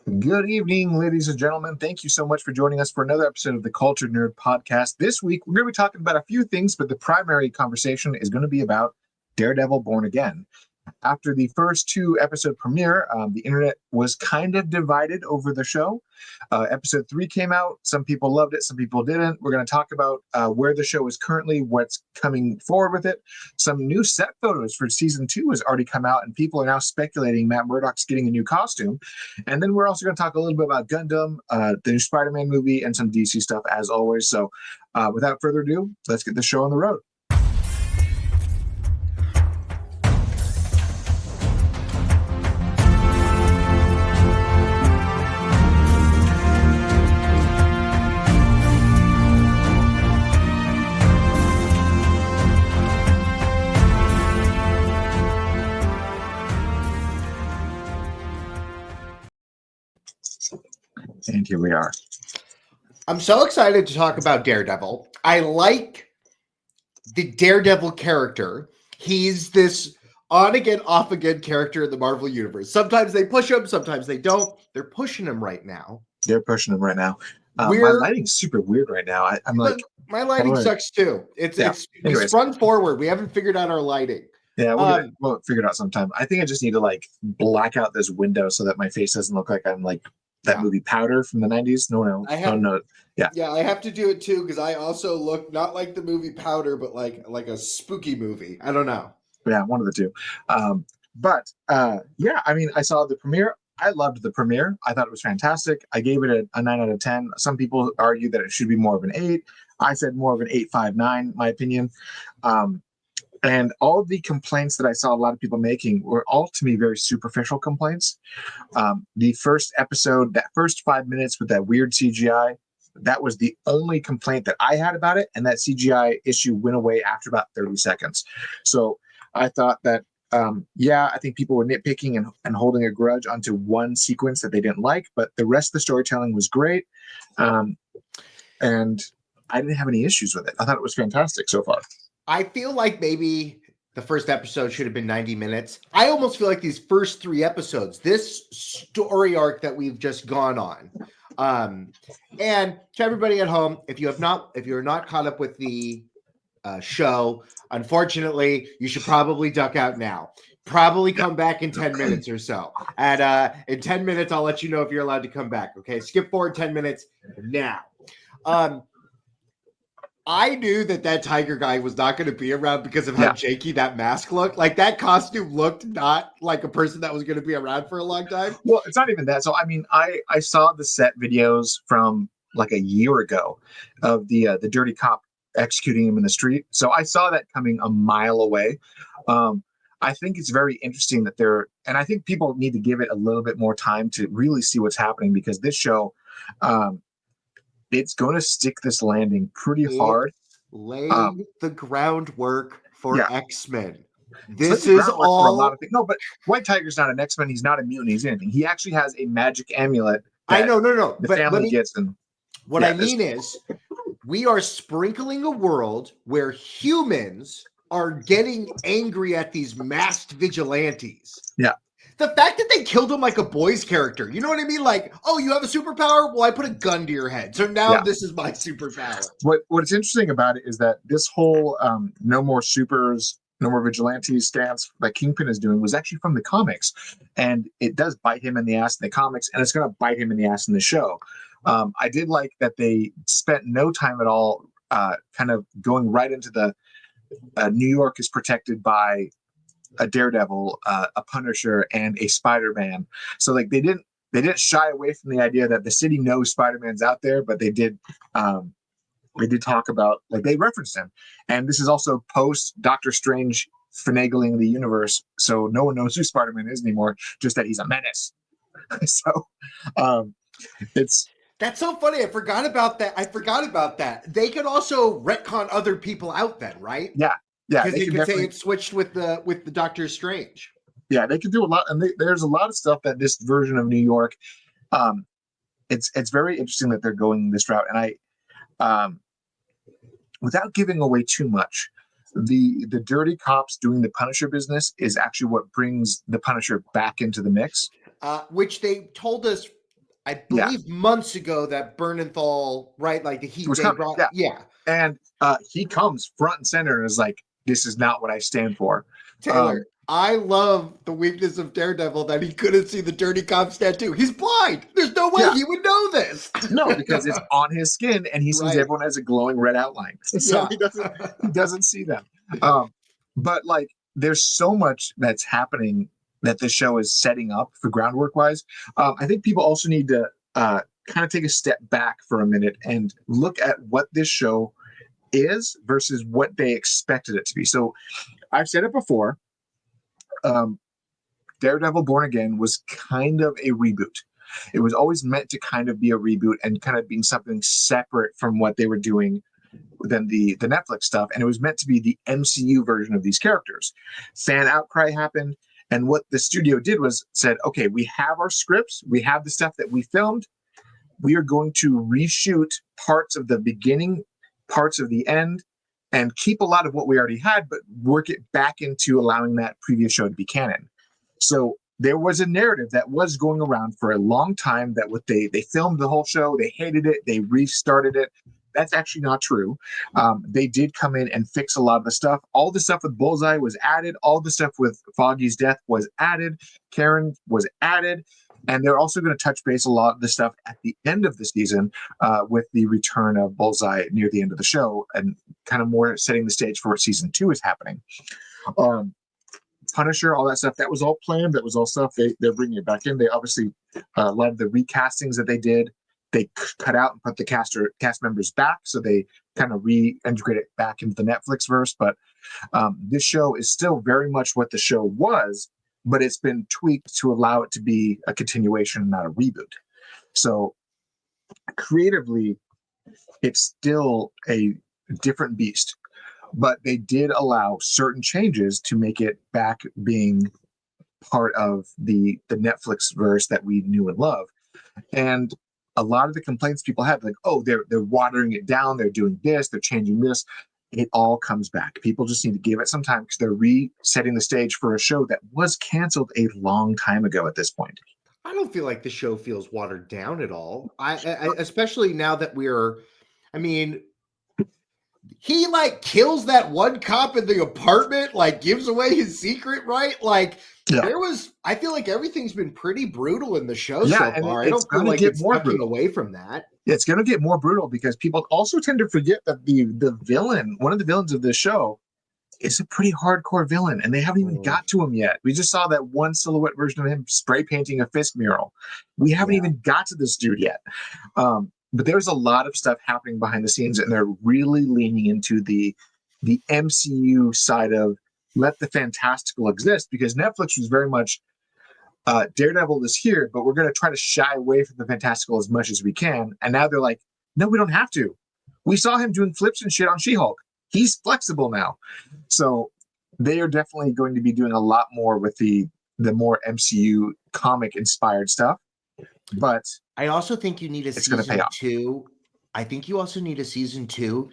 Good evening, ladies and gentlemen. Thank you so much for joining us for another episode of the Cultured Nerd Podcast. This week, we're going to be talking about a few things, but the primary conversation is going to be about Daredevil Born Again. After the first two episode premiere, the internet was kind of divided over the show. Episode 3 came out. Some people loved it, some people didn't. We're going to talk about where the show is currently, what's coming forward with it. Some new set photos for season 2 has already come out, and people are now speculating Matt Murdock's getting a new costume. And then we're also going to talk a little bit about Gundam, the new Spider-Man movie, and some DC stuff as always. So without further ado, let's get the show on the road. And here we are. I'm so excited to talk about Daredevil. I like the Daredevil character. He's this on-again, off-again character in the Marvel Universe. Sometimes they push him, sometimes they don't. They're pushing him right now. They're pushing him right now. My lighting's super weird right now. I'm like... My lighting sucks too. We sprung forward. We haven't figured out our lighting. Yeah, we'll figure it out sometime. I think I just need to like black out this window so that my face doesn't look like I'm like that movie Powder from the 90s. No. Yeah, I have to do it too because I also look not like the movie Powder, but like a spooky movie. I don't know. Yeah, one of the two. I mean, I saw the premiere. I loved the premiere. I thought it was fantastic. I gave it a 9 out of 10. Some people argue that it should be more of an 8. I said more of an 8.59, my opinion. And all the complaints that I saw a lot of people making were all, to me, very superficial complaints. The first episode, that first 5 minutes with that weird CGI, that was the only complaint that I had about it. And that CGI issue went away after about 30 seconds. So I thought that, I think people were nitpicking and holding a grudge onto one sequence that they didn't like. But the rest of the storytelling was great. And I didn't have any issues with it. I thought it was fantastic so far. I feel like maybe the first episode should have been 90 minutes. I almost feel like these first 3 episodes, this story arc that we've just gone on. And to everybody at home, if you're not caught up with the show, unfortunately, you should probably duck out now. Probably come back in 10 minutes or so. And in 10 minutes, I'll let you know if you're allowed to come back. Okay, skip forward 10 minutes now. I knew that tiger guy was not going to be around because of how janky that mask looked. Like that costume looked not like a person that was going to be around for a long time. Well, it's not even that. So, I mean, I saw the set videos from like a year ago of the dirty cop executing him in the street. So I saw that coming a mile away. I think it's very interesting that and I think people need to give it a little bit more time to really see what's happening because this show, it's going to stick this landing pretty hard. Laying the groundwork for X-Men. This is all... for a lot of things. No, but White Tiger's not an X-Men. He's not a mutant. He's anything. He actually has a magic amulet. I know, no. The family gets. And what I mean is, we are sprinkling a world where humans are getting angry at these masked vigilantes. Yeah. The fact that they killed him like a boy's character, you know what I mean? Like, oh, you have a superpower? Well, I put a gun to your head. So now this is my superpower. What's interesting about it is that this whole no more supers, no more vigilantes stance that Kingpin is doing was actually from the comics. And it does bite him in the ass in the comics, and it's going to bite him in the ass in the show. I did like that they spent no time at all kind of going right into the New York is protected by a Daredevil, a Punisher, and a Spider-Man. So like they didn't shy away from the idea that the city knows Spider-Man's out there, but they did talk about, like, they referenced him. And this is also post Doctor Strange finagling the universe, so no one knows who Spider-Man is anymore, just that he's a menace. So that's so funny. I forgot about that. They could also retcon other people out then, right? Yeah. Because you could say it switched with the Doctor Strange. Yeah, they could do a lot, and there's a lot of stuff that this version of New York. It's very interesting that they're going this route, and I, without giving away too much, the dirty cops doing the Punisher business is actually what brings the Punisher back into the mix. Which they told us I Yeah, believe months ago that Bernenthal, right? Like it was they coming. brought, Yeah, yeah, and he comes front and center and is like, "This is not what I stand for." Taylor. I love the weakness of Daredevil that he couldn't see the dirty cop's tattoo. He's blind. There's no way Yeah, he would know this. no, because it's on his skin and he sees Right. everyone as a glowing red outline, so Yeah. he doesn't see them. But like, there's so much that's happening that the show is setting up for groundwork wise. I think people also need to kind of take a step back for a minute and look at what this show is versus what they expected it to be. So I've said it before. Um, Daredevil Born Again was kind of a reboot. It was always meant to kind of be a reboot and kind of being something separate from what they were doing than the Netflix stuff. And it was meant to be the MCU version of these characters. Fan outcry happened. And what the studio did was said, okay, we have our scripts, we have the stuff that we filmed. We are going to reshoot parts of the beginning, parts of the end, and keep a lot of what we already had, but work it back into allowing that previous show to be canon. So there was a narrative that was going around for a long time that what they filmed the whole show, they hated it, they restarted it. That's actually not true. They did come in and fix a lot of the stuff. All the stuff with Bullseye was added. All the stuff with Foggy's death was added. Karen was added. And they're also going to touch base a lot of the stuff at the end of the season with the return of Bullseye near the end of the show and kind of more setting the stage for what season 2 is happening. Punisher, all that stuff, that was all planned. That was all stuff they're bringing it back in. They obviously a lot of the recastings that they did, they cut out and put the cast members back, so they kind of reintegrate it back into the Netflix verse. But this show is still very much what the show was, but it's been tweaked to allow it to be a continuation, not a reboot. So creatively, it's still a different beast. But they did allow certain changes to make it back being part of the Netflix verse that we knew and love. And a lot of the complaints people had, like, oh, they're watering it down, they're doing this, they're changing this. It all comes back. People just need to give it some time because they're resetting the stage for a show that was canceled a long time ago at this point. I don't feel like the show feels watered down at all. I especially now that I mean, he like kills that one cop in the apartment, like gives away his secret, right? Like Yeah. I feel like everything's been pretty brutal in the show Yeah, so and far. I it's don't feel going to like get it's more tucking brutal. away from that. It's going to get more brutal because people also tend to forget that the villain, one of the villains of this show, is a pretty hardcore villain, and they haven't even got to him yet. We just saw that one silhouette version of him spray painting a Fisk mural. We haven't even got to this dude yet. But there's a lot of stuff happening behind the scenes, and they're really leaning into the MCU side of let the fantastical exist, because Netflix was very much Daredevil is here, but we're going to try to shy away from the fantastical as much as we can. And now they're like, no, we don't have to. We saw him doing flips and shit on She-Hulk. He's flexible now. So they are definitely going to be doing a lot more with the more MCU comic inspired stuff. But I also think you need a season 2. I think you also need a season 2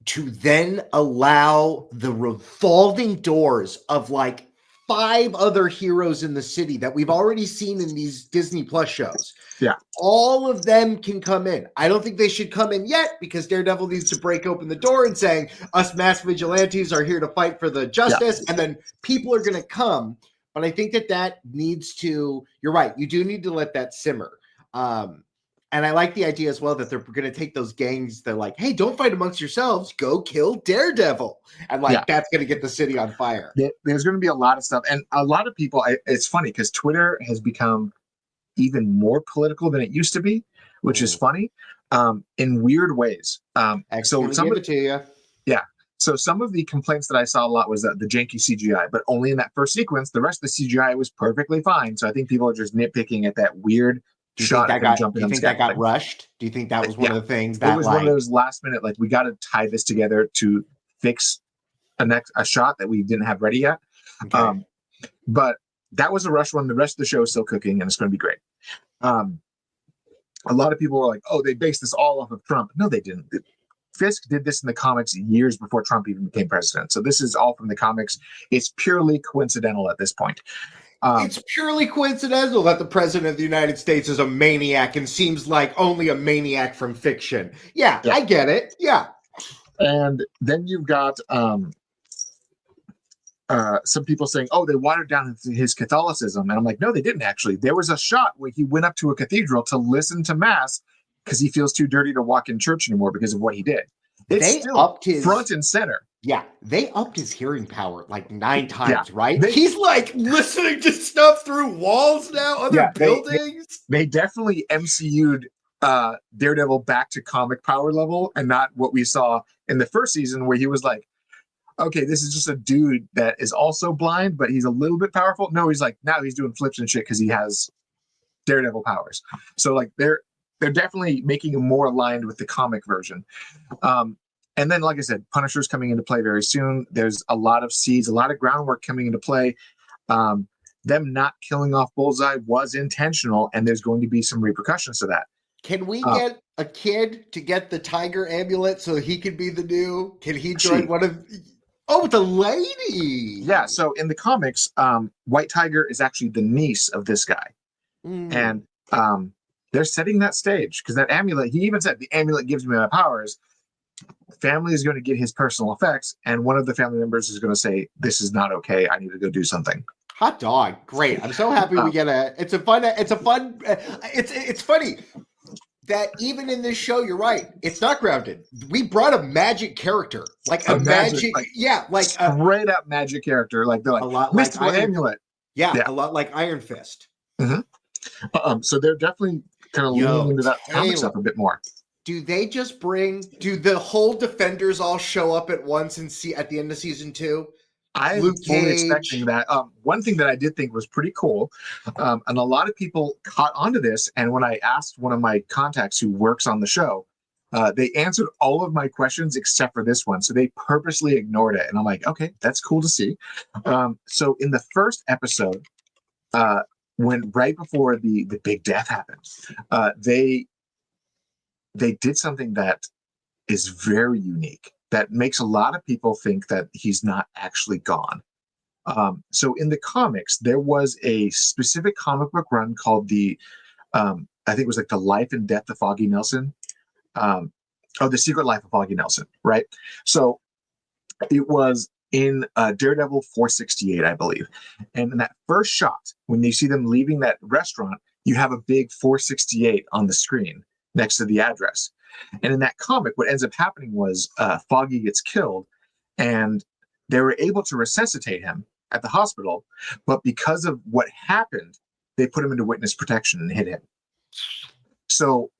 to then allow the revolving doors of like 5 other heroes in the city that we've already seen in these Disney Plus shows. Yeah. All of them can come in. I don't think they should come in yet because Daredevil needs to break open the door and saying us mass vigilantes are here to fight for the justice. And then people are going to come. But I think that needs to, you're right. You do need to let that simmer. And I like the idea as well that they're going to take those gangs. They're like, hey, don't fight amongst yourselves. Go kill Daredevil. And that's going to get the city on fire. There's going to be a lot of stuff. And a lot of people, it's funny because Twitter has become even more political than it used to be, which is funny in weird ways. So give it to you. Yeah. So some of the complaints that I saw a lot was the janky CGI, but only in that first sequence. The rest of the CGI was perfectly fine. So I think people are just nitpicking at that weird shot. Do you think that got rushed? Do you think that was one of the things that it was one of those last minute, like we got to tie this together to fix a shot that we didn't have ready yet. Okay. But that was a rush one. The rest of the show is still cooking, and it's going to be great. A lot of people were like, "Oh, they based this all off of Trump." No, they didn't. Fisk did this in the comics years before Trump even became president. So this is all from the comics. It's purely coincidental at this point. It's purely coincidental that the president of the United States is a maniac and seems like only a maniac from fiction. Yeah, I get it. Yeah. And then you've got some people saying, oh, they watered down his Catholicism. And I'm like, no, they didn't actually. There was a shot where he went up to a cathedral to listen to mass because he feels too dirty to walk in church anymore because of what he did. It's still upped his front and center. Yeah, they upped his hearing power like 9 times, right? He's like listening to stuff through walls now, other buildings. They definitely MCU'd Daredevil back to comic power level and not what we saw in the first season where he was like, okay, this is just a dude that is also blind, but he's a little bit powerful. No, he's like, now he's doing flips and shit because he has Daredevil powers. So like they're definitely making him more aligned with the comic version. And then, like I said, Punisher's coming into play very soon. There's a lot of seeds, a lot of groundwork coming into play. Them not killing off Bullseye was intentional, and there's going to be some repercussions to that. Can we get a kid to get the tiger amulet so he could be the new? Can he join one of... Oh, the lady! Yeah, so in the comics, White Tiger is actually the niece of this guy. And they're setting that stage, because that amulet, he even said, the amulet gives me my powers. Family is going to get his personal effects, and one of the family members is going to say, this is not okay, I need to go do something. Hot dog. Great. I'm so happy we get it's funny that even in this show, you're right, it's not grounded. We brought a magic character, like a magic straight up magic character. Like they're like, a lot mystical like amulet. Yeah, a lot like Iron Fist. So they're definitely kind of leaning into that comic stuff a bit more. Do they just do the whole Defenders all show up at once and see at the end of season 2? I'm fully expecting that. One thing that I did think was pretty cool, and a lot of people caught onto this, and when I asked one of my contacts who works on the show, they answered all of my questions except for this one. So they purposely ignored it. And I'm like, okay, that's cool to see. So in the first episode, when right before the big death happened, they did something that is very unique that makes a lot of people think that he's not actually gone. So in the comics, there was a specific comic book run called the I think it was like The Life and Death of Foggy Nelson. The Secret Life of Foggy Nelson, right? So it was in Daredevil 468, I believe. And in that first shot, when you see them leaving that restaurant, you have a big 468 on the screen next to the address. And in that comic, what ends up happening was Foggy gets killed, and they were able to resuscitate him at the hospital. But because of what happened, they put him into witness protection and hid him. So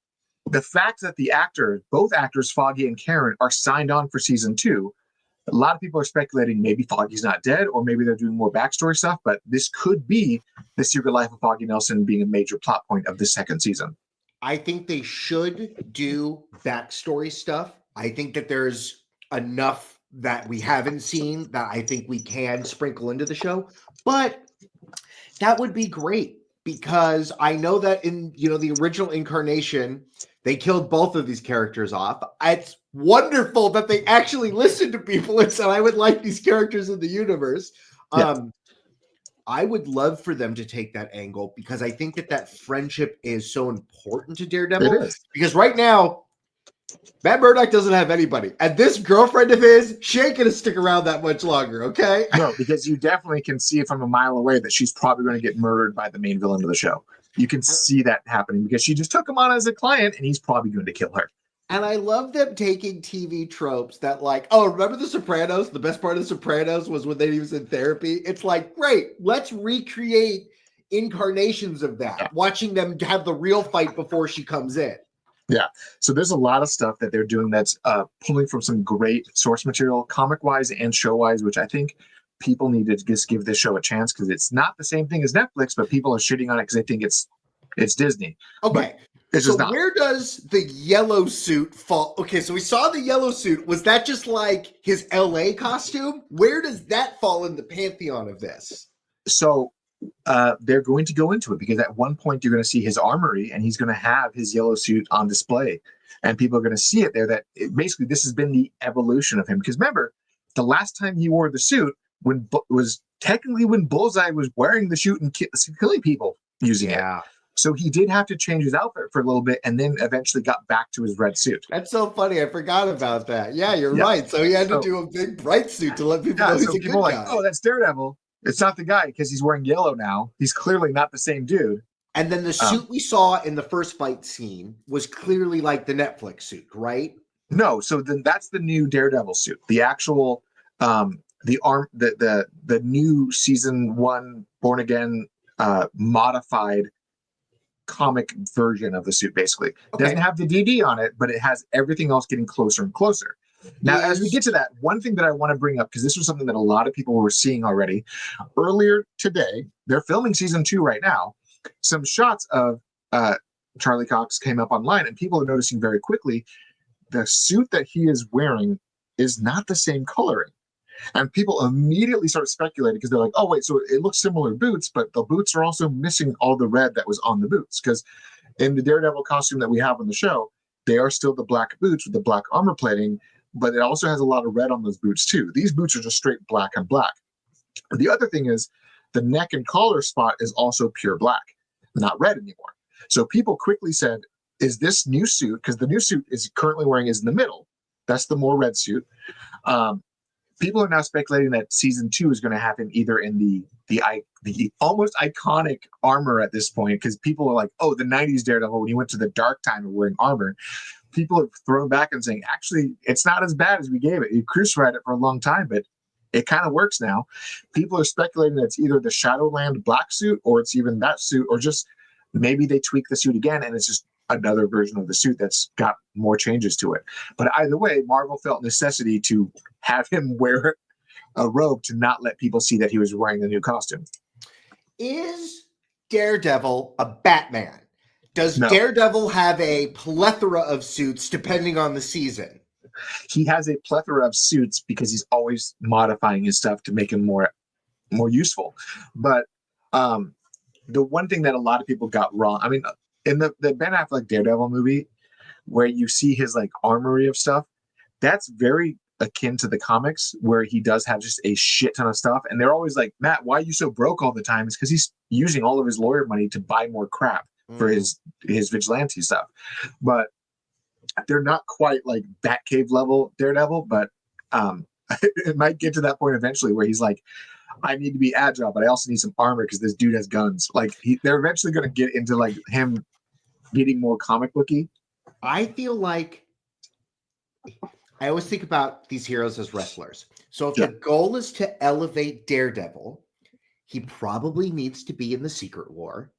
the fact that both actors, Foggy and Karen, are signed on for season 2, a lot of people are speculating maybe Foggy's not dead, or maybe they're doing more backstory stuff. But this could be the Secret Life of Foggy Nelson being a major plot point of the second season. I think they should do backstory stuff. I think that there's enough that we haven't seen that I think we can sprinkle into the show. But that would be great, because I know that in the original incarnation, they killed both of these characters off. It's wonderful that they actually listened to people and said, I would like these characters in the universe. Yeah. I would love for them to take that angle, because I think that friendship is so important to Daredevil. It is. Because right now, Matt Murdock doesn't have anybody. And this girlfriend of his, she ain't going to stick around that much longer, okay? No, because you definitely can see from a mile away that she's probably going to get murdered by the main villain of the show. You can see that happening because she just took him on as a client, and he's probably going to kill her. And I love them taking TV tropes that, like, oh, remember The Sopranos? The best part of The Sopranos was when they was in therapy. It's like, great, let's recreate incarnations of that, watching them have the real fight before she comes in. Yeah. So there's a lot of stuff that they're doing that's pulling from some great source material, comic-wise and show-wise, which I think people need to just give this show a chance, because it's not the same thing as Netflix, but people are shitting on it because they think it's Disney. Okay. So where does the yellow suit fall? Okay, so we saw the yellow suit. Was that just like his LA costume? Where does that fall in the pantheon of this? So they're going to go into it, because at one point you're going to see his armory, and he's going to have his yellow suit on display, and people are going to see it there. Basically this has been the evolution of him. Because remember, the last time he wore the suit was technically when Bullseye was wearing the suit and killing people using it. So he did have to change his outfit for a little bit, and then eventually got back to his red suit. That's so funny. I forgot about that. Yeah, you're right. So he had to do a big bright suit to let people know he's a good guy. Like, oh, that's Daredevil. It's not the guy because he's wearing yellow now. He's clearly not the same dude. And then the suit we saw in the first fight scene was clearly like the Netflix suit, right? No, so then that's the new Daredevil suit. The actual the new season 1 Born Again modified comic version of the suit, basically. Okay. Doesn't have the DD on it, but it has everything else getting closer and closer. Now, as we get to that, one thing that I want to bring up, because this was something that a lot of people were seeing already earlier today, they're filming season 2 right now. Some shots of Charlie Cox came up online, and people are noticing very quickly the suit that he is wearing is not the same coloring. And people immediately start speculating because they're like, oh, wait, so it looks similar boots, but the boots are also missing all the red that was on the boots. Because in the Daredevil costume that we have on the show, they are still the black boots with the black armor plating, but it also has a lot of red on those boots too. These boots are just straight black on black. The other thing is the neck and collar spot is also pure black, not red anymore. So people quickly said, is this new suit, because the new suit is currently wearing is in the middle. That's the more red suit. People are now speculating that season 2 is going to happen either in the almost iconic armor at this point, because people are like, oh, the 90s Daredevil, when he went to the dark time of wearing armor, people have thrown back and saying, actually, it's not as bad as we gave it. You crucified it for a long time, but it kind of works now. People are speculating that it's either the Shadowland black suit, or it's even that suit, or just maybe they tweak the suit again and it's just another version of the suit that's got more changes to it. But either way, Marvel felt necessity to have him wear a robe to not let people see that he was wearing the new costume. Is Daredevil a Batman? Does Daredevil have a plethora of suits depending on the season? He has a plethora of suits because he's always modifying his stuff to make him more useful. But the one thing that a lot of people got wrong, I mean, in the Ben Affleck Daredevil movie, where you see his like armory of stuff, that's very akin to the comics, where he does have just a shit ton of stuff. And they're always like, Matt, why are you so broke all the time? It's because he's using all of his lawyer money to buy more crap for his vigilante stuff. But they're not quite like Batcave level Daredevil, but it might get to that point eventually where he's like, I need to be agile, but I also need some armor because this dude has guns. Like they're eventually going to get into like him getting more comic booky. I feel like I always think about these heroes as wrestlers. So if the goal is to elevate Daredevil, he probably needs to be in the Secret War.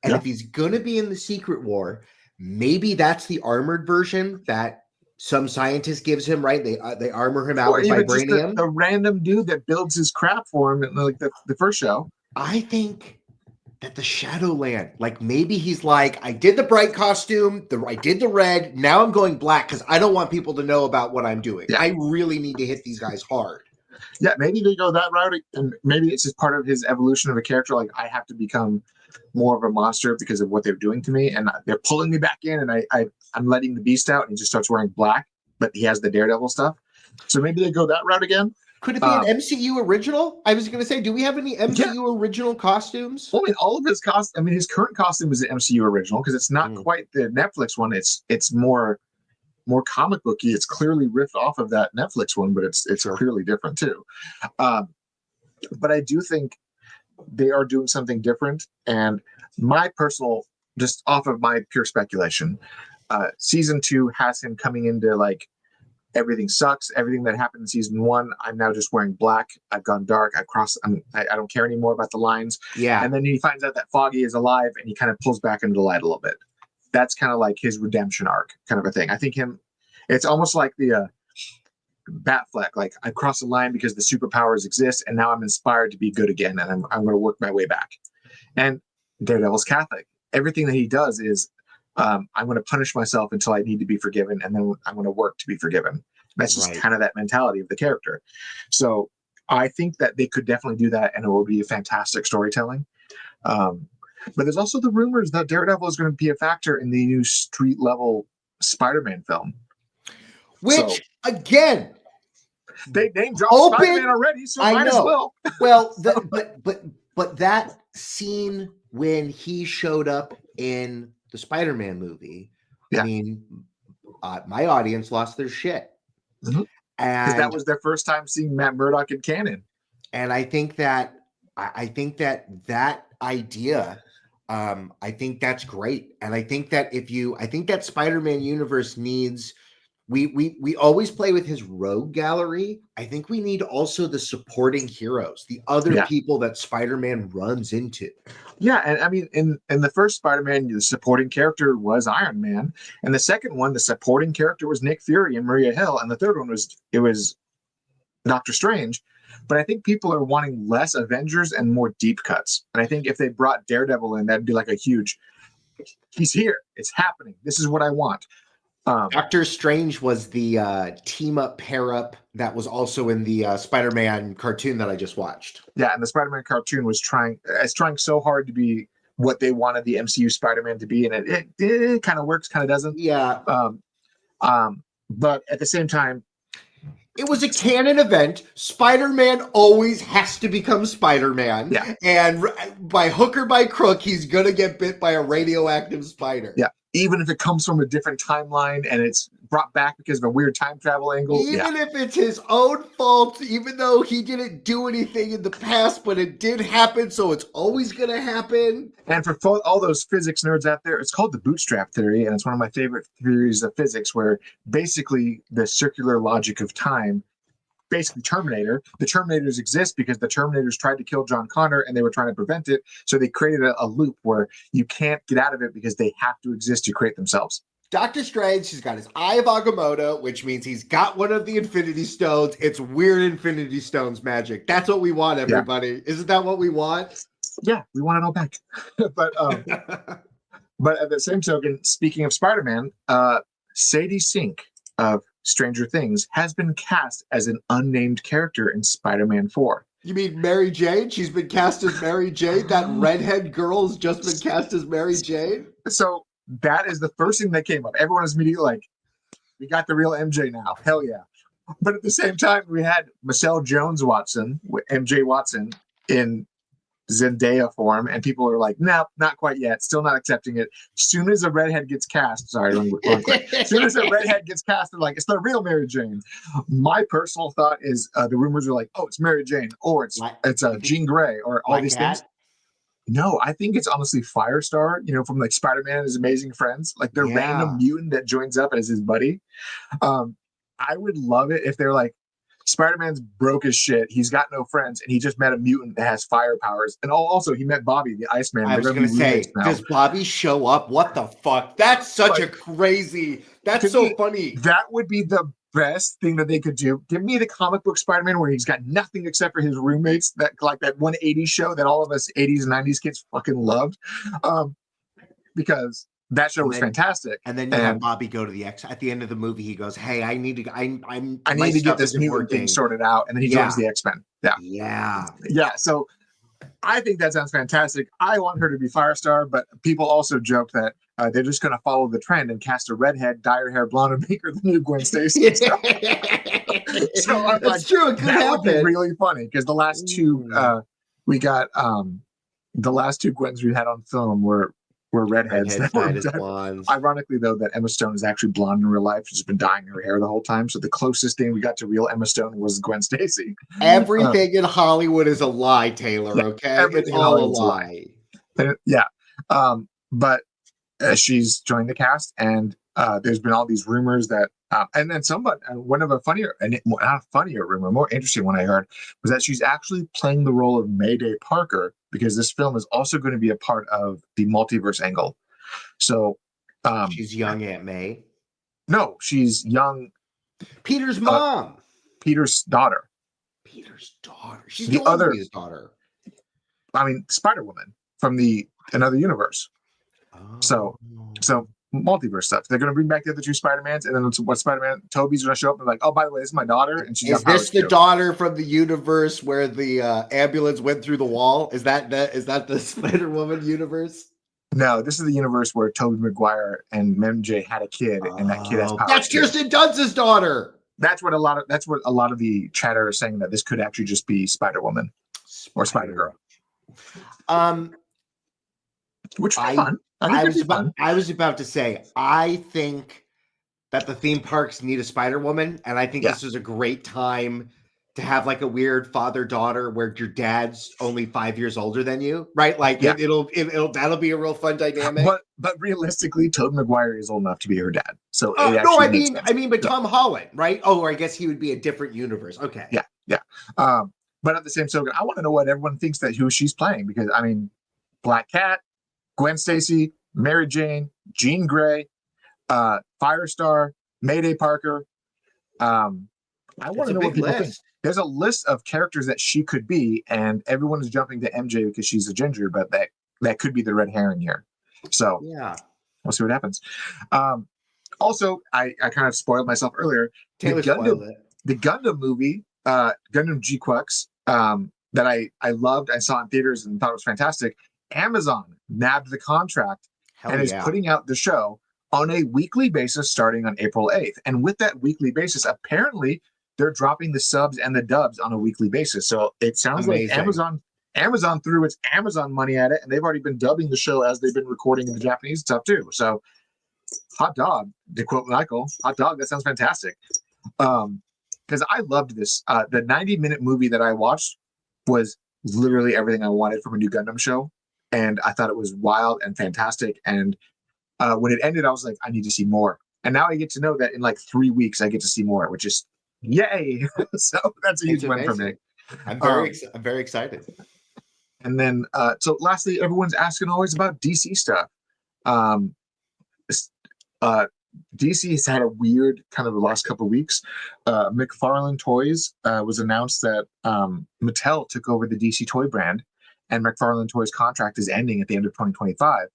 And if he's going to be in the Secret War, maybe that's the armored version that some scientist gives him, right? They armor him out with vibranium. Just the random dude that builds his crap for him in like the first show. I think that the Shadowland, like maybe he's like, I did the bright costume, I did the red, now I'm going black because I don't want people to know about what I'm doing. Yeah. I really need to hit these guys hard. Yeah, maybe they go that route, and maybe it's just part of his evolution of a character. Like, I have to become more of a monster because of what they're doing to me, and they're pulling me back in, and I'm letting the beast out, and he just starts wearing black, but he has the Daredevil stuff. So maybe they go that route again. Could it be an MCU original? I was going to say, do we have any MCU original costumes? Well, I mean, all of his costumes. I mean, his current costume is an MCU original because it's not quite the Netflix one. It's more comic booky. It's clearly riffed off of that Netflix one, but it's clearly different too. But I do think they are doing something different. And my personal, just off of my pure speculation, season 2 has him coming into like, everything sucks. Everything that happened in season 1, I'm now just wearing black. I've gone dark. I don't care anymore about the lines. Yeah. And then he finds out that Foggy is alive, and he kind of pulls back into the light a little bit. That's kind of like his redemption arc, kind of a thing. I think it's almost like the Batfleck. Like, I crossed the line because the superpowers exist, and now I'm inspired to be good again, and I'm going to work my way back. And Daredevil's Catholic. Everything that he does is, I'm going to punish myself until I need to be forgiven, and then I'm going to work to be forgiven. That's just kind of that mentality of the character. So I think that they could definitely do that, and it will be a fantastic storytelling. But there's also the rumors that Daredevil is going to be a factor in the new street level Spider-Man film. Which, again, They named dropped Open? Spider-Man already, so I might as know. well. Well, but that scene when he showed up in the Spider-Man movie, I Yeah. mean, my audience lost their shit. Because And that was their first time seeing Matt Murdock in canon. and I think that that idea, I think that's great. And I think that I think that Spider-Man universe needs, we always play with his rogue gallery. I think we need also the supporting heroes, the other Yeah. people that Spider-Man runs into. Yeah, and I mean, in the first Spider-Man, the supporting character was Iron Man, and the second one, the supporting character was Nick Fury and Maria Hill, and the third one was Doctor Strange. But I think people are wanting less Avengers and more deep cuts. And I think if they brought Daredevil in, that'd be like a huge, he's here, it's happening, this is what I want. Doctor Strange was the team up, pair up that was also in the Spider-Man cartoon that I just watched. Yeah, and the Spider-Man cartoon was trying so hard to be what they wanted the MCU Spider-Man to be, and it kind of works, kind of doesn't. Yeah. But at the same time, it was a canon event. Spider-Man always has to become Spider-Man. Yeah. And by hook or by crook, he's going to get bit by a radioactive spider. Yeah. Even if it comes from a different timeline and it's brought back because of a weird time travel angle. Even if it's his own fault, even though he didn't do anything in the past, but it did happen, so it's always going to happen. And for all those physics nerds out there, it's called the bootstrap theory, and it's one of my favorite theories of physics, where basically the circular logic of time, basically Terminator, the Terminators exist because the Terminators tried to kill John Connor and they were trying to prevent it, so they created a loop where you can't get out of it because they have to exist to create themselves. Doctor Strange, he's got his Eye of Agamotto, which means he's got one of the Infinity Stones. It's weird Infinity Stones magic. That's what we want, everybody. Yeah. Isn't that what we want? Yeah, we want it all back. But at the same token, speaking of Spider-Man, Sadie Sink of Stranger Things has been cast as an unnamed character in Spider-Man 4. You mean Mary Jane? She's been cast as Mary Jane? That redhead girl has just been cast as Mary Jane? So that is the first thing that came up. Everyone was immediately like, we got the real MJ now. Hell yeah. But at the same time, we had Michelle Jones Watson, MJ Watson, in Zendaya form, and people are like, no, not quite yet, still not accepting it. As soon as a redhead gets cast, sorry, wrong click. As soon as a redhead gets cast, they're like, it's the real Mary Jane. My personal thought is the rumors are like, oh, it's Mary Jane, or it's Jean Grey, or all these things. No, I think it's honestly Firestar, from like Spider-Man and his Amazing Friends, like the random mutant that joins up as his buddy. I would love it if they're like, Spider-Man's broke as shit. He's got no friends, and he just met a mutant that has fire powers. And also, he met Bobby, the Iceman. I was going to say, does Bobby show up? What the fuck? That's such a crazy. That's so funny. That would be the best thing that they could do. Give me the comic book Spider-Man where he's got nothing except for his roommates, that like that 180 show that all of us 80s and 90s kids fucking loved, because that show was fantastic. And then you have Bobby go to the X at the end of the movie. He goes, "Hey, I need to get this mutant thing sorted out," and then he joins the X-Men. Yeah. So I think that sounds fantastic. I want her to be Firestar, but people also joke that they're just going to follow the trend and cast a redhead, dye her hair blonde, and make her the new Gwen Stacy. So I'm That's true. It could that happen. would be really funny, because the last two we got the last two Gwens we had on film were redheads. Ironically, though, that Emma Stone is actually blonde in real life. She's been dyeing her hair the whole time. So the closest thing we got to real Emma Stone was Gwen Stacy. Everything in Hollywood is a lie, Taylor. Okay, it's all a lie. Yeah, but she's joined the cast, and there's been all these rumors that, and then one of a funnier, and not a funnier rumor, more interesting one I heard was that she's actually playing the role of Mayday Parker, because this film is also going to be a part of the multiverse angle. So she's young Aunt May. No, she's young Peter's mom. Peter's daughter. She's the other daughter. I mean, Spider-Woman from another universe. So multiverse stuff. They're going to bring back the other two Spider-Mans, and then what Spider-Man Toby's going to show up and like, oh, by the way, this is my daughter, and she's is this the daughter from the universe where the ambulance went through the wall? Is that the Spider-Woman universe? No, this is the universe where Tobey Maguire and MJ had a kid, and that kid has powers. That's Kirsten Dunst's daughter. That's what a lot of the chatter is saying, that this could actually just be Spider-Woman or Spider-Girl, Um, which would be I fun. I think it'd be fun. I was about to say, I think that the theme parks need a Spider-Woman, and I think Yeah. this was a great time to have like a weird father-daughter where your dad's only 5 years older than you, right? Like Yeah. it'll that'll be a real fun dynamic. But realistically, Tobey Maguire is old enough to be her dad, so it No, actually makes sense. but So, Tom Holland, right? Oh, or I guess he would be a different universe. Okay. yeah. But at the same token, I want to know what everyone thinks that who she's playing, because I mean, Black Cat, Gwen Stacy, Mary Jane, Jean Grey, Firestar, Mayday Parker. I want It's to a know what big people think. list. There's a list of characters that she could be, and everyone is jumping to MJ because she's a ginger, but that could be the red herring here. So Yeah. we'll see what happens. Also, I kind of spoiled myself earlier. Taylor spoiled it. The Gundam movie, Gundam G-Quux, that I loved, I saw in theaters and thought it was fantastic. Amazon nabbed the contract and is putting out the show on a weekly basis starting on April 8th. And with that weekly basis, apparently they're dropping the subs and the dubs on a weekly basis. So it sounds like Amazon threw its Amazon money at it, and they've already been dubbing the show as they've been recording the Japanese stuff too. So hot dog, to quote Michael, hot dog, that sounds fantastic. Because I loved this. The 90-minute movie that I watched was literally everything I wanted from a new Gundam show. And I thought it was wild and fantastic. And when it ended, I was like, I need to see more. And now I get to know that in like 3 weeks, I get to see more, which is yay. So that's a huge win for me. I'm very excited. And then, so lastly, everyone's asking always about DC stuff. DC has had a weird kind of the last couple of weeks. McFarlane Toys was announced that Mattel took over the DC toy brand, and McFarlane Toys' contract is ending at the end of 2025.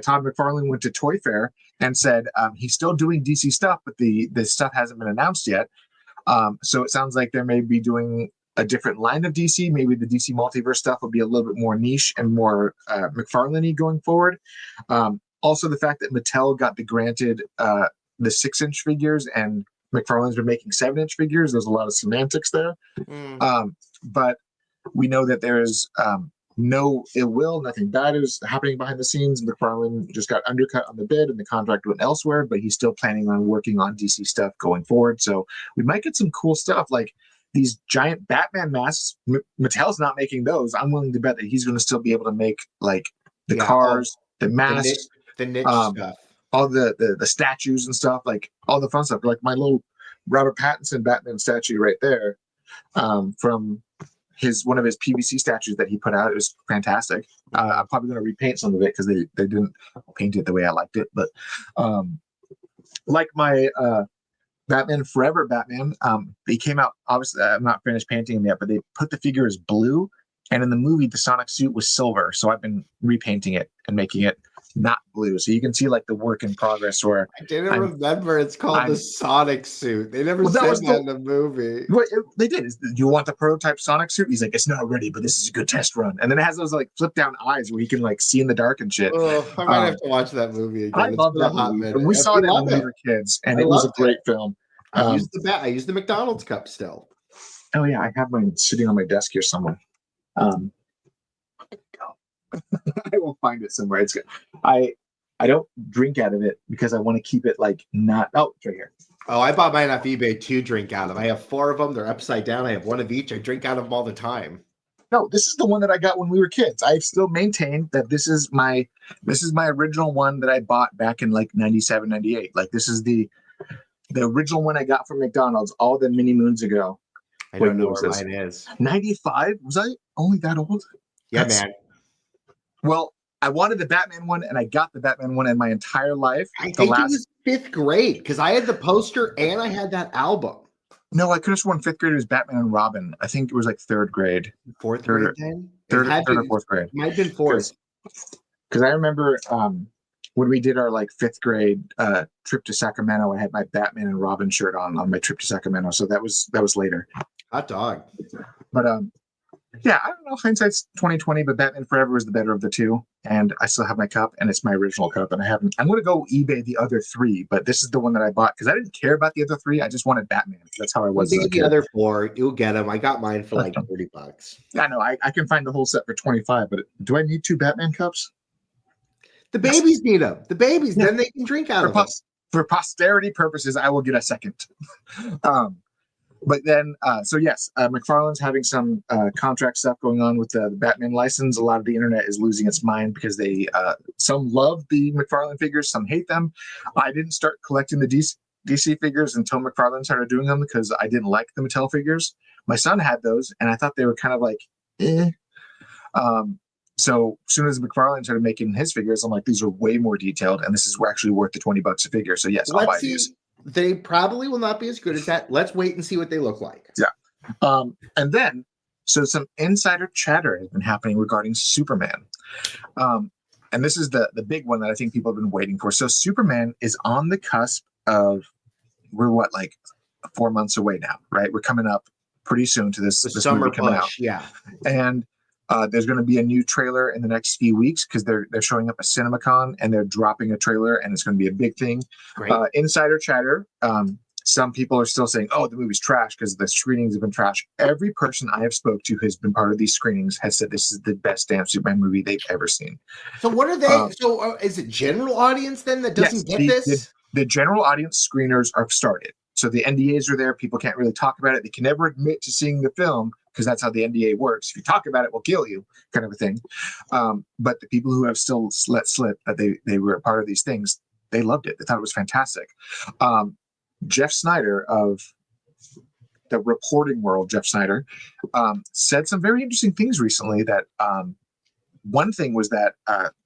Todd McFarlane went to Toy Fair and said he's still doing DC stuff, but the stuff hasn't been announced yet. So it sounds like they may be doing a different line of DC. Maybe the DC multiverse stuff will be a little bit more niche and more McFarlane-y going forward. Also, the fact that Mattel got granted the 6-inch figures and McFarlane's been making 7-inch figures, there's a lot of semantics there. But we know that there is no ill will, nothing bad is happening behind the scenes. McFarlane just got undercut on the bid and the contract went elsewhere, but he's still planning on working on DC stuff going forward. So we might get some cool stuff like these giant Batman masks. Mattel's not making those. I'm willing to bet that he's going to still be able to make like the cars, the masks, the niche stuff, all the statues and stuff, like all the fun stuff, like my little Robert Pattinson Batman statue right there, from one of his PVC statues that he put out. It was fantastic. I'm probably going to repaint some of it because they didn't paint it the way I liked it. But like my Batman Forever Batman, he came out, obviously I'm not finished painting him yet, but they put the figure as blue, and in the movie the Sonic suit was silver, so I've been repainting it and making it not blue, so you can see like the work in progress. Where I didn't remember it's called the Sonic suit. They never said that in the movie. What they did is, you want the prototype Sonic suit? He's like, it's not ready, but this is a good test run. And then it has those like flip down eyes where he can like see in the dark and shit. Oh, I might have to watch that movie again. I love that movie. And we saw it when we were kids, and it was a great film. I used the McDonald's cup still. Oh yeah, I have mine sitting on my desk here somewhere. I will find it somewhere. It's good. I don't drink out of it because I want to keep it like not. Oh, it's right here. Oh, I bought mine off eBay to drink out of. I have 4 of them. They're upside down. I have 1 of each. I drink out of them all the time. No, this is the one that I got when we were kids. I still maintain that this is my original one that I bought back in like 97, 98. Like this is the original one I got from McDonald's all the many moons ago. I don't know where mine is. 95? Was I only that old? Yeah, man. Well, I wanted the Batman one, and I got the Batman one in my entire life. I think it was 5th grade because I had the poster and I had that album. No, I could have sworn 5th grade was Batman and Robin. I think it was like 3rd grade. 4th grade then? Third or 4th grade. Might have been 4th. Because I remember when we did our like 5th grade trip to Sacramento, I had my Batman and Robin shirt on my trip to Sacramento. So that was later. Hot dog. But Yeah, I don't know. Hindsight's 2020, but Batman Forever is the better of the two, and I still have my cup, and it's my original cup, and I haven't. I'm going to go eBay the other three, but this is the one that I bought because I didn't care about the other three. I just wanted Batman. That's how I was as a Maybe the kid. other four, you'll get them. I got mine for like $30. I know I can find the whole set for 25, but do I need two Batman cups? The Yes. babies need them. The babies, Yeah. then they can drink out For of them. for posterity purposes, I will get a second. um, But then, so yes, McFarlane's having some contract stuff going on with the Batman license. A lot of the internet is losing its mind because they some love the McFarlane figures, some hate them. I didn't start collecting the DC figures until McFarlane started doing them because I didn't like the Mattel figures. My son had those, and I thought they were kind of like, eh. So as soon as McFarlane started making his figures, I'm like, these are way more detailed, and this is actually worth the $20 a figure. So yes, I'll buy these. They probably will not be as good as that. Let's wait and see what they look like. Yeah. And then, so some insider chatter has been happening regarding Superman. And this is the big one that I think people have been waiting for. So Superman is on the cusp of, we're what, like 4 months away now, right? We're coming up pretty soon to this summer movie coming out. Yeah. And there's going to be a new trailer in the next few weeks because they're showing up at CinemaCon and they're dropping a trailer and it's going to be a big thing. Insider chatter. Some people are still saying, "Oh, the movie's trash" because the screenings have been trash. Every person I have spoke to who's been part of these screenings has said this is the best damn Superman movie they've ever seen. So what are they? Is it general audience then that doesn't get this? The general audience screeners are started. So the NDAs are there. People can't really talk about it. They can never admit to seeing the film because that's how the NDA works. If you talk about it, we'll kill you, kind of a thing. But the people who have still let slip that they were a part of these things, they loved it. They thought it was fantastic. Jeff Snyder of the reporting world, Jeff Snyder, said some very interesting things recently. That one thing was that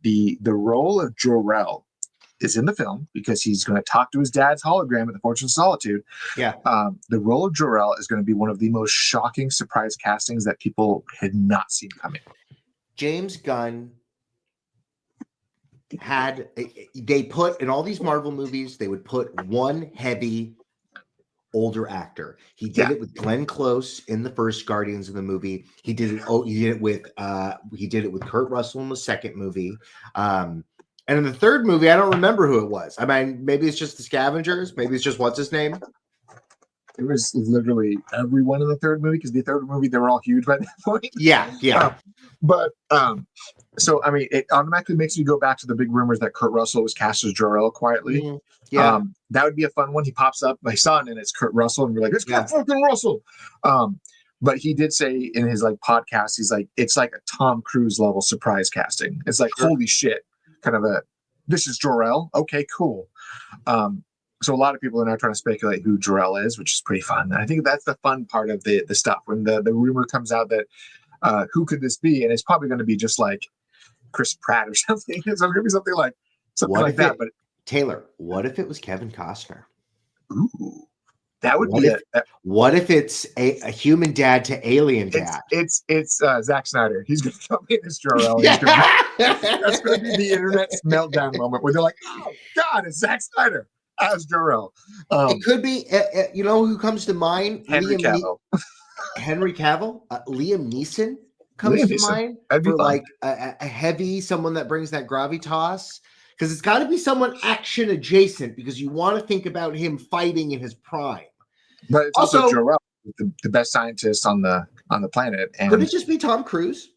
the role of Jor-El is in the film because he's going to talk to his dad's hologram at the Fortress of Solitude. Yeah. The role of Jor-El is going to be one of the most shocking surprise castings that people had not seen coming. James Gunn they put in all these Marvel movies, they would put one heavy older actor. He did it with Glenn Close in the first Guardians of the movie. He did it with Kurt Russell in the second movie. And in the third movie, I don't remember who it was. I mean, maybe it's just the Scavengers. Maybe it's just what's his name. It was literally everyone in the third movie because the third movie, they were all huge by that point. Yeah. So, I mean, it automatically makes you go back to the big rumors that Kurt Russell was cast as Jor-El quietly. Mm-hmm. Yeah. That would be a fun one. He pops up, my son, and it's Kurt Russell, and we're like, it's Kurt fucking Russell. But he did say in his like podcast, he's like, it's like a Tom Cruise level surprise casting. It's like, holy shit, kind of this is Jor-El. Okay, cool. So a lot of people are now trying to speculate who Jor-El is, which is pretty fun. And I think that's the fun part of the stuff when the rumor comes out that who could this be? And it's probably going to be just like Chris Pratt or something. It's going to be something like that. But Taylor, what if it was Kevin Costner? Ooh, that would what if it's a human dad to alien dad? It's Zack Snyder. He's going to come in as Jor-El. That's going to be the internet's meltdown moment where they're like, "Oh God, it's Zack Snyder as Jor-El." It could be. You know who comes to mind? Henry Cavill. Liam Neeson comes to mind for like a heavy, someone that brings that gravitas. Because it's got to be someone action adjacent because you want to think about him fighting in his prime. But it's also Jor-El, the best scientist on the planet. And could it just be Tom Cruise?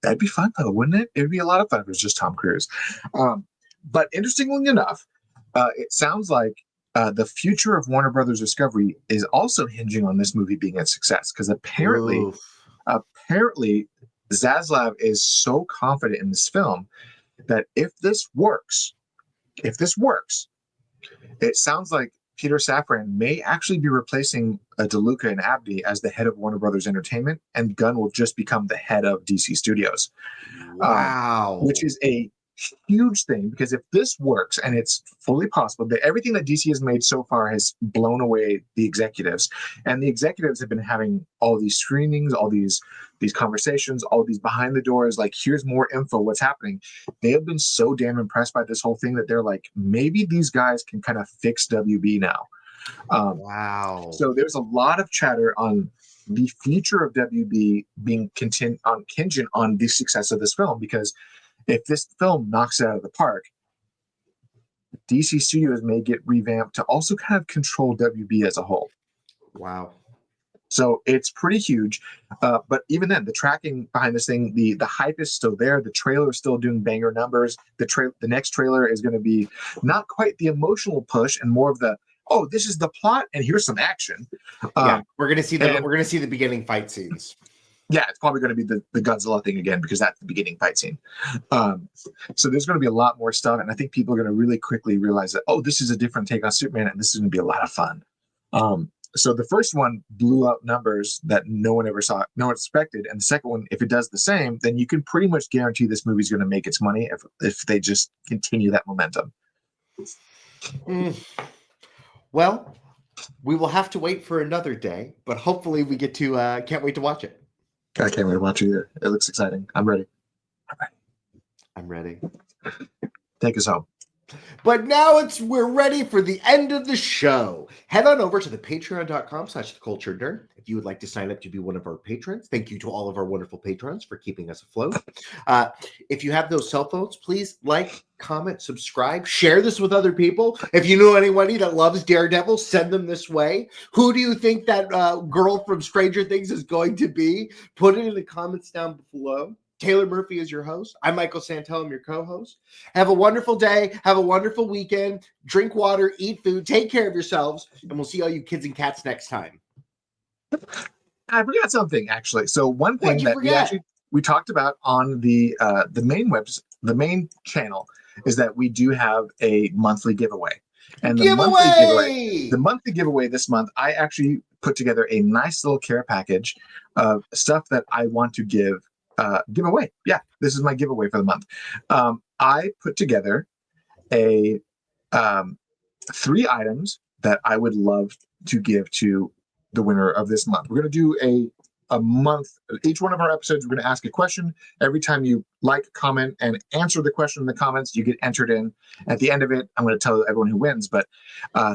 That'd be fun though, wouldn't it? It'd be a lot of fun if it was just Tom Cruise. But interestingly enough, it sounds like the future of Warner Brothers Discovery is also hinging on this movie being a success because apparently Zaslav is so confident in this film that if this works, it sounds like Peter Safran may actually be replacing DeLuca and Abdi as the head of Warner Brothers Entertainment, and Gunn will just become the head of DC Studios. Wow. Which is a huge thing because if this works, and it's fully possible, that everything that DC has made so far has blown away the executives, and the executives have been having all these screenings, all these conversations, all these behind the doors, like here's more info, what's happening. They have been so damn impressed by this whole thing that they're like, maybe these guys can kind of fix WB now. Wow. So there's a lot of chatter on the future of WB being contingent on the success of this film, because if this film knocks it out of the park, DC Studios may get revamped to also kind of control WB as a whole. Wow. So it's pretty huge. But even then, the tracking behind this thing, the hype is still there. The trailer is still doing banger numbers. The next trailer is going to be not quite the emotional push and more of the, oh, this is the plot and here's some action. We're gonna see the beginning fight scenes. Yeah, it's probably going to be the Godzilla thing again, because that's the beginning fight scene. So there's going to be a lot more stuff, and I think people are going to really quickly realize that, oh, this is a different take on Superman, and this is going to be a lot of fun. So the first one blew up numbers that no one ever saw, no one expected, and the second one, if it does the same, then you can pretty much guarantee this movie's going to make its money if they just continue that momentum. Well, we will have to wait for another day, but hopefully we get to. Can't wait to watch it. I can't wait to watch it either. It looks exciting. I'm ready. I'm ready. Take us home. But now we're ready for the end of the show. Head on over to the patreon.com/theculturenerd if you would like to sign up to be one of our patrons. Thank you to all of our wonderful patrons for keeping us afloat. If you have those cell phones, please like, comment, subscribe, share this with other people. If you know anybody that loves Daredevil, send them this way. Who do you think that girl from Stranger Things is going to be? Put it in the comments down below. Taylor Murphy is your host. I'm Michael Santel. I'm your co-host. Have a wonderful day. Have a wonderful weekend. Drink water, eat food, take care of yourselves, and we'll see all you kids and cats next time. I forgot something, actually. So one thing that we talked about on the main channel is that we do have a monthly giveaway. And the monthly giveaway this month, I actually put together a nice little care package of stuff that I want to give away. Yeah, this is my giveaway for the month. I put together a 3 items that I would love to give to the winner of this month. We're going to do a month. Each one of our episodes, we're going to ask a question. Every time you like, comment, and answer the question in the comments, you get entered in. At the end of it, I'm going to tell everyone who wins. But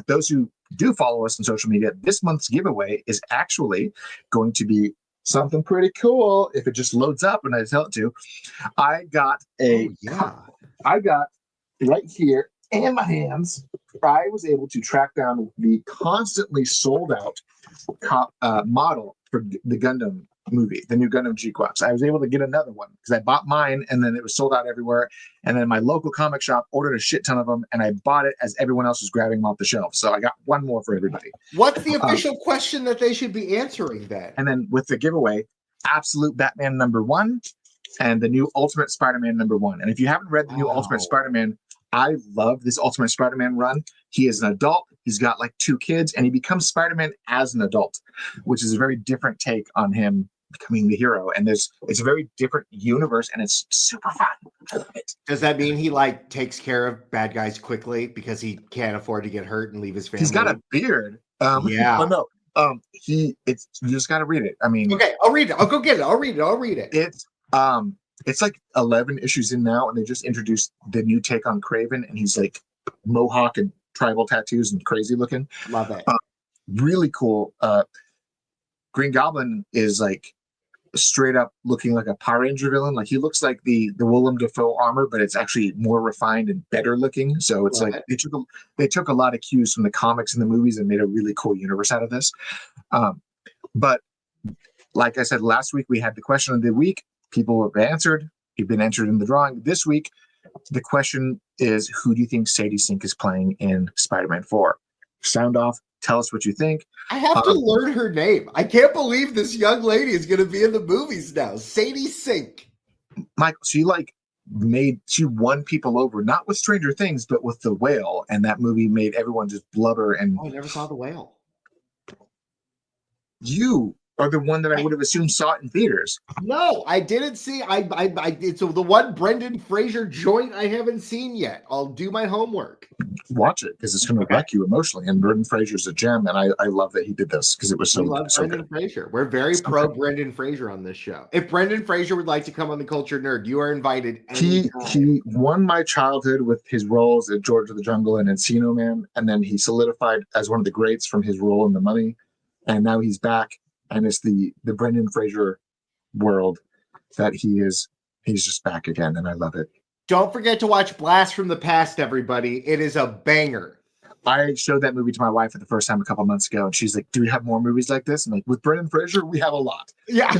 those who do follow us on social media, this month's giveaway is actually going to be something pretty cool. If it just loads up and I tell it to, I got right here in my hands, I was able to track down the constantly sold out model for the Gundam movie, the new Gundam G-Quads. I was able to get another one because I bought mine and then it was sold out everywhere. And then my local comic shop ordered a shit ton of them and I bought it as everyone else was grabbing them off the shelf. So I got one more for everybody. What's the official question that they should be answering then? And then with the giveaway, Absolute Batman #1 and the new Ultimate Spider-Man #1. And if you haven't read the new Ultimate Spider-Man, I love this Ultimate Spider-Man run. He is an adult. He's got like 2 kids, and he becomes Spider-Man as an adult, which is a very different take on him becoming the hero. And it's a very different universe, and it's super fun. I love it. Does that mean he like takes care of bad guys quickly because he can't afford to get hurt and leave his family? He's got a beard. Yeah. Oh, no. You just got to read it. I mean, okay, I'll read it. I'll go get it. I'll read it. It's like 11 issues in now, and they just introduced the new take on Kraven, and he's like mohawk and tribal tattoos and crazy looking. Love it. Really cool. Green Goblin is like straight up looking like a Power Ranger villain. Like he looks like the Willem Dafoe armor, but it's actually more refined and better looking. So it's they took a lot of cues from the comics and the movies and made a really cool universe out of this. But like I said, last week we had the question of the week. People have answered. You've been entered in the drawing. This week, the question is, who do you think Sadie Sink is playing in Spider-Man 4? Sound off. Tell us what you think. I have to learn her name. I can't believe this young lady is going to be in the movies now. Sadie Sink. Michael, she won people over, not with Stranger Things, but with The Whale. And that movie made everyone just blubber. And I never saw The Whale. You are the one that I would have assumed saw it in theaters. No, I didn't see. It's the one Brendan Fraser joint I haven't seen yet. I'll do my homework. Watch it because it's going to wreck you emotionally. And Brendan Fraser's a gem, and I love that he did this because it was so Brendan good. Fraser. We're very pro Brendan Fraser on this show. If Brendan Fraser would like to come on the Cultured Nerd, you are invited. He won my childhood with his roles at George of the Jungle and Encino Man, and then he solidified as one of the greats from his role in The Mummy, and now he's back. and it's the Brendan Fraser world that he's just back again, and I love it. Don't forget to watch Blast from the Past, everybody. It is a banger. I showed that movie to my wife for the first time a couple months ago, and she's like, "Do we have more movies like this?" I'm like, "With Brendan Fraser, we have a lot." Yeah.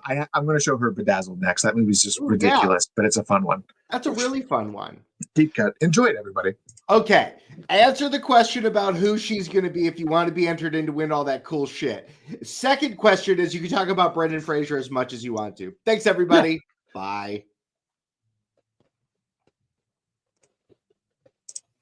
I'm going to show her Bedazzled next. That movie's just Ooh, ridiculous, but it's a fun one. That's a really fun one. Deep cut. Enjoy it, everybody. Okay. Answer the question about who she's going to be if you want to be entered in to win all that cool shit. Second question is you can talk about Brendan Fraser as much as you want to. Thanks, everybody. Yeah. Bye.